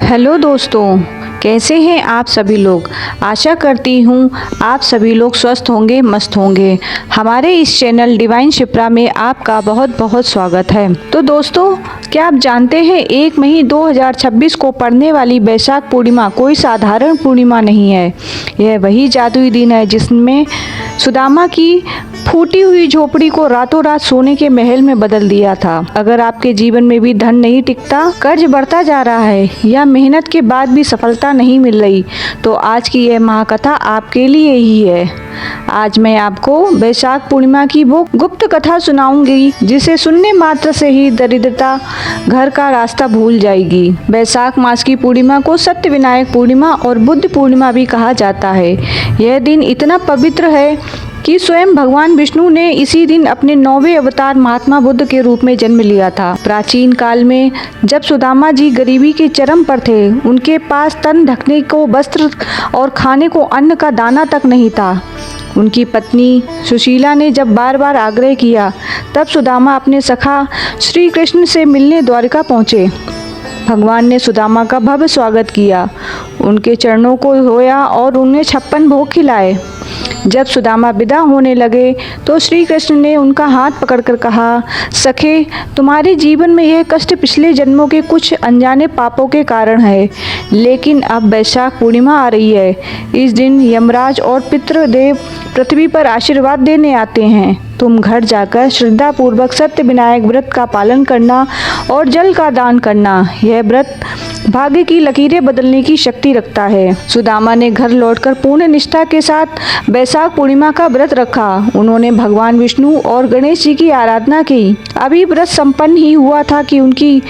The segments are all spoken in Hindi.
हेलो दोस्तों, कैसे हैं आप सभी लोग। आशा करती हूँ आप सभी लोग स्वस्थ होंगे, मस्त होंगे। हमारे इस चैनल डिवाइन शिप्रा में आपका बहुत बहुत स्वागत है। तो दोस्तों, क्या आप जानते हैं 1 मई 2026 को पड़ने वाली वैशाख पूर्णिमा कोई साधारण पूर्णिमा नहीं है। यह वही जादुई दिन है जिसमें सुदामा की फूटी हुई झोपड़ी को रातों रात सोने के महल में बदल दिया था। अगर आपके जीवन में भी धन नहीं टिकता, कर्ज बढ़ता जा रहा है या मेहनत के बाद भी सफलता नहीं मिल रही, तो आज की यह महाकथा आपके लिए ही है। आज मैं आपको वैशाख पूर्णिमा की वो गुप्त कथा सुनाऊंगी जिसे सुनने मात्र से ही दरिद्रता घर का रास्ता भूल जाएगी। वैशाख मास की पूर्णिमा को सत्य विनायक पूर्णिमा और बुद्ध पूर्णिमा भी कहा जाता है। यह दिन इतना पवित्र है कि स्वयं भगवान विष्णु ने इसी दिन अपने 9वें अवतार महात्मा बुद्ध के रूप में जन्म लिया था। प्राचीन काल में जब सुदामा जी गरीबी के चरम पर थे, उनके पास तन ढकने को वस्त्र और खाने को अन्न का दाना तक नहीं था। उनकी पत्नी सुशीला ने जब बार बार आग्रह किया, तब सुदामा अपने सखा श्री कृष्ण से मिलने द्वारिका पहुँचे। भगवान ने सुदामा का भव्य स्वागत किया, उनके चरणों को धोया और उन्हें 56 भोग खिलाए। जब सुदामा विदा होने लगे तो श्री कृष्ण ने उनका हाथ पकड़कर कहा, सखे, तुम्हारे जीवन में यह कष्ट पिछले जन्मों के कुछ अनजाने पापों के कारण है, लेकिन अब वैशाख पूर्णिमा आ रही है। इस दिन यमराज और पितृदेव पृथ्वी पर आशीर्वाद देने आते हैं। तुम घर जाकर श्रद्धा पूर्वक सत्य विनायक व्रत का पालन करना और जल का दान करना। यह व्रत भाग्य की लकीरें बदलने की शक्ति रखता है। सुदामा ने घर लौटकर पूर्ण निष्ठा के साथ वैशाख पूर्णिमा का व्रत रखा। उन्होंने भगवान विष्णु और गणेश जी की आराधना की। अभी व्रत संपन्न ही हुआ था कि उनकी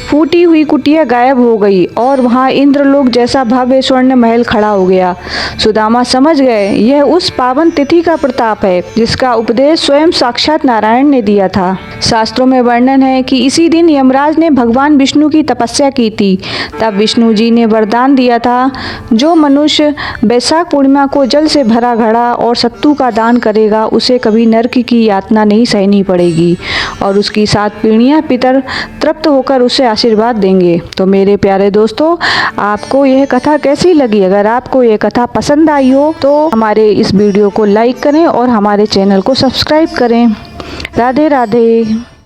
फूटी हुई कुटिया गायब हो गई और वहां इंद्रलोक जैसा भव्य स्वर्ण महल खड़ा हो गया। सुदामा समझ गए, यह उस पावन तिथि का प्रताप है जिसका उपदेश स्वयं साक्षात नारायण ने दिया था। शास्त्रों में वर्णन है कि इसी दिन यमराज ने भगवान विष्णु की तपस्या की थी। तब विष्णु जी ने वरदान दिया था, जो मनुष्य वैशाख पूर्णिमा को जल से भरा घड़ा और सत्तू का दान करेगा, उसे कभी नरक की यातना नहीं सहनी पड़ेगी और उसकी 7 पीढ़ियां पितर तृप्त होकर उसे आशीर्वाद देंगे। तो मेरे प्यारे दोस्तों, आपको यह कथा कैसी लगी? अगर आपको यह कथा पसंद आई हो तो हमारे इस वीडियो को लाइक करें और हमारे चैनल को सब्सक्राइब करें। राधे राधे।